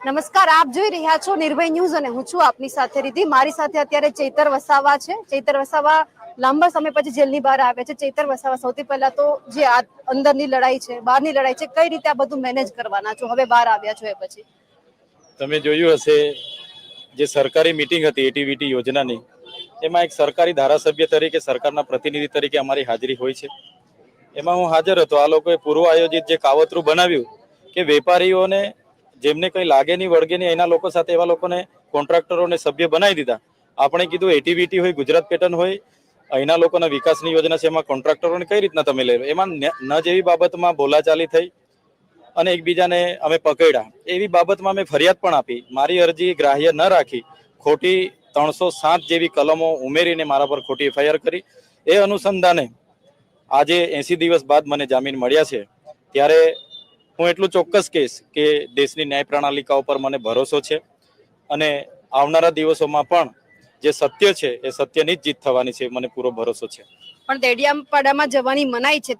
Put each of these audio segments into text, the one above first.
નમસ્કાર, આપ જોઈ રહ્યા છો નિર્ભય ન્યૂઝ અને હું છું આપની સાથે રીતિ. મારી સાથે અત્યારે ચૈતર વસાવા છે. ચૈતર વસાવા લાંબા સમય પછી જેલની બહાર આવે છે. ચૈતર વસાવા, સૌથી પહેલા તો જે આ અંદરની લડાઈ છે, બહારની લડાઈ છે, કઈ રીતે આ બધું મેનેજ કરવાના છો હવે બહાર આવ્યા છો એ પછી? તમે જોયું હશે જે સરકારી મીટિંગ હતી એટીવીટી યોજનાની, એમાં એક સરકારી ધારાસભ્ય તરીકે, સરકારના પ્રતિનિધિ તરીકે અમારી હાજરી હોય છે. એમાં હું હાજર હતો. આ લોકોએ પૂર્વ આયોજિત જે કાવતરું બનાવ્યું કે વેપારીઓને જેમને કઈ લાગે નહીં વળગે નહીં એના લોકો સાથે એવા લોકોને કોન્ટ્રાક્ટરોને સભ્ય બનાવી દીધા. આપણે કીધું એટીવીટી હોય, ગુજરાત પેટર્ન હોય, અહીંના લોકોના વિકાસની યોજના છે, એમાં કોન્ટ્રાક્ટરોને કઈ રીતના તમે લઈ લો? એમાં ન જેવી બાબતમાં બોલાચાલી થઈ અને એકબીજાને અમે પકડ્યા. એવી બાબતમાં અમે ફરિયાદ પણ આપી. મારી અરજી ગ્રાહ્ય ન રાખી ખોટી 307 જેવી કલમો ઉમેરીને મારા પર ખોટી એફઆઈઆર કરી. એ અનુસંધાને આજે 80 દિવસ બાદ મને જામીન મળ્યા છે. ત્યારે હું એટલું ચોક્કસ કહીશ કે દેશની ન્યાય પ્રણાલિકા ઉપર મને ભરોસો છે અને આવનારા દિવસોમાં પણ જે સત્ય છે એ સત્યની જ જીત થવાની છે, મને પૂરો ભરોસો છે. પણ દેડિયાપાડામાં જવાની મનાઈ છે,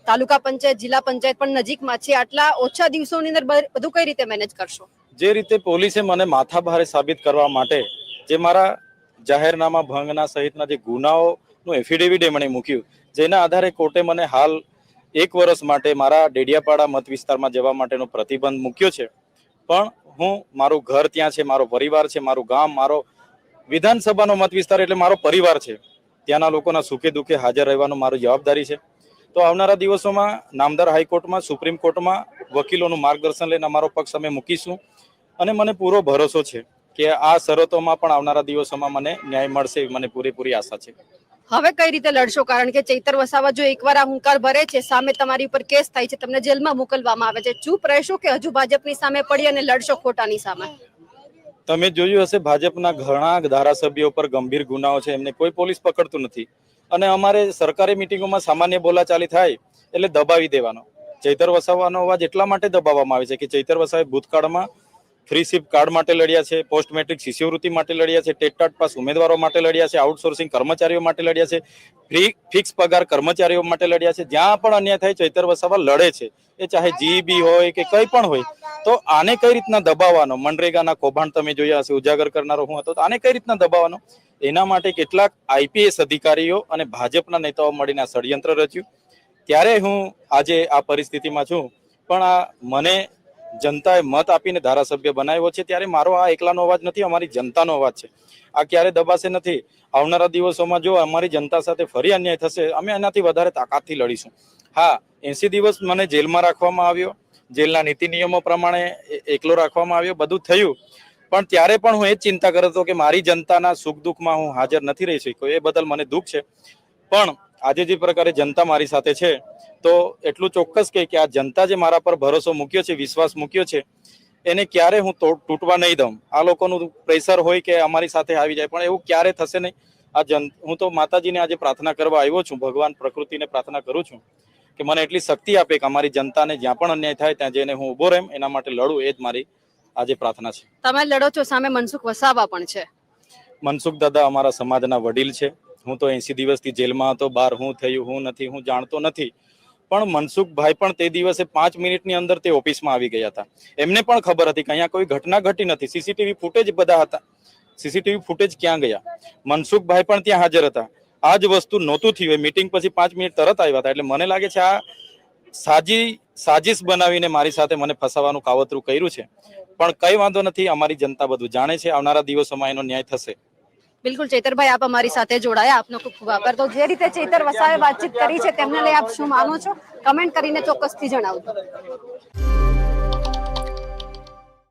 તાલુકા પંચાયત, જિલ્લા પંચાયત પણ નજીકમાં છે. આટલા ઓછા દિવસોની અંદર બધું કઈ રીતે મેનેજ કરશો? જે રીતે પોલીસે મને માથાભારે સાબિત કરવા માટે જે મારા જાહેરનામા ભંગના સહિતના જે ગુનાઓનું એફિડેવિટ એમણે મૂક્યું, જેના આધારે કોર્ટે મને હાલ 1 વર્ષ માટે મારા ડેડિયાપાડા મત વિસ્તારમાં જવા માટેનો પ્રતિબંધ મૂક્યો છે. પણ હું, મારું ઘર ત્યાં છે, મારો પરિવાર છે, મારું ગામ, મારો વિધાનસભાનો મત વિસ્તાર એટલે મારો પરિવાર છે. ત્યાંના લોકોના સુખે દુઃખે હાજર રહેવાનું મારી જવાબદારી છે. તો આવનારા દિવસોમાં નામદાર હાઈકોર્ટમાં, સુપ્રીમ કોર્ટમાં વકીલોનું માર્ગદર્શન લઈને અમારો પક્ષ અમે મૂકીશું અને મને પૂરો ભરોસો છે કે આ શરતોમાં પણ આવનારા દિવસોમાં મને ન્યાય મળશે એવી મને પૂરેપૂરી આશા છે. હવે કઈ રીતે લડશો? કારણ કે ચૈતર વસાવા જો એકવાર આ હુંકાર ભરે છે, સામે તમારી ઉપર કેસ થાય છે, તમને જેલમાં મોકલવામાં આવે છે, ચૂપ રહેશો કે હજુ ભાજપની સામે પડી અને લડશો ખોટાની સામે? તમે જોયું હશે ભાજપના ઘણા ધારાસભ્યો પર ગંભીર ગુનાઓ છે, એમને કોઈ પોલીસ પકડતું નથી. અને અમારે સરકારી મિટિંગોમાં સામાન્ય બોલાચાલી થાય એટલે દબાવી દેવાનો. ચૈતર વસાવાનો અવાજ એટલા માટે દબાવવામાં આવે છે કે ચૈતર વસાવાએ ભૂતકાળમાં ફ્રી સિપ કાર્ડ માટે લડ્યા છે, પોસ્ટ મેટ્રિક શિષ્યવૃત્તિ માટે લડ્યા છે, ટેટ પાસ ઉમેદવારો માટે લડ્યા છે, આઉટસોર્સિંગ કર્મચારીઓ માટે લડ્યા છે, ફિક્સ પગાર કર્મચારીઓ માટે લડ્યા છે. જ્યાં પણ અન્યાય થાય ચૈતર વસાવા લડે છે, એ ચાહે જીબી હોય કે કંઈ પણ હોય. તો આને કઈ રીતના દબાવવાનો? મનરેગાના કૌભાંડ તમે જોયા હશે, ઉજાગર કરનારો હું હતો. તો આને કઈ રીતના દબાવવાનો? એના માટે કેટલાક આઈપીએસ અધિકારીઓ અને ભાજપના નેતાઓ મળીને ષડયંત્ર રચ્યું. ત્યારે હું આજે આ પરિસ્થિતિમાં છું. પણ આ મને જનતાએ મત આપીને ધારાસભ્ય બનાવ્યો છે, ત્યારે મારો આ એકલાનો અવાજ નથી, અમારી જનતાનો અવાજ છે. આ ક્યારે દબાશે નથી. આવનારા દિવસોમાં જો અમારી જનતા સાથે ફરી અન્યાય થશે, અમે એનાથી વધારે તાકાતથી લડીશું. હા, 80 દિવસ મને જેલમાં રાખવામાં આવ્યો, જેલના નીતિ નિયમો પ્રમાણે એકલો રાખવામાં આવ્યો, બધું થયું. પણ ત્યારે પણ હું એ જ ચિંતા કરતો કે મારી જનતાના સુખ દુઃખમાં હું હાજર નથી રહી શક્યો. એ બદલ મને દુઃખ છે. પણ આજે જે પ્રકારે જનતા મારી સાથે છે, તો એટલું ચોક્કસ કે આ જનતા જે મારા પર ભરોસો મૂક્યો છે, વિશ્વાસ મૂક્યો છે, એને ક્યારે હું તૂટવા નહીં દઉં. આ લોકોનું પ્રેશર હોય કે અમારી સાથે આવી જાય, પણ એવું ક્યારે થશે નહીં. હું તો માતાજીને આજે પ્રાર્થના કરવા આવ્યો છું, ભગવાન પ્રકૃતિને પ્રાર્થના કરું છું કે મને એટલી શક્તિ આપે કે અમારી જનતાને જ્યાં પણ અન્યાય થાય ત્યાં જઈને હું ઉભો રહું, એના માટે લડું. એ જ મારી આજે પ્રાર્થના છે. તમે લડો છો, સામે મનસુખ વસાવા પણ છે. મનસુખ દાદા અમારા સમાજના વડીલ છે. હું તો 80 દિવસથી જેલમાં હતો. બહાર હું થયું હું નથી હું જાણતો નથી. પણ મનસુખભાઈ પણ તે દિવસે 5 મિનિટની અંદર તે ઓફિસમાં આવી ગયા હતા. એમને પણ ખબર હતી કે અહીંયા કોઈ ઘટના ઘટી નથી. સીસીટીવી ફૂટેજ બધા હતા. સીસીટીવી ફૂટેજ ક્યાં ગયા? મનસુખભાઈ પણ ત્યાં હાજર હતા. આ જ વસ્તુ નહોતું થયું. મીટિંગ પછી 5 મિનિટ તરત આવ્યા હતા. એટલે મને લાગે છે આ સાજિશ બનાવીને મારી સાથે મને ફસાવાનું કાવતરું કર્યું છે. પણ કઈ વાંધો નથી, અમારી જનતા બધું જાણે છે. આવનારા દિવસોમાં એનો ન્યાય થશે. બિલકુલ ચૈતરભાઈ, આપ અમારી સાથે જોડાયા, આપનો ખૂબ ખૂબ આભાર. તો જે રીતે ચૈતર વસાવાએ વાતચીત કરી છે તેમને લઈ આપ શું માનો છો? કમેન્ટ કરીને ચોક્કસથી જણાવજો.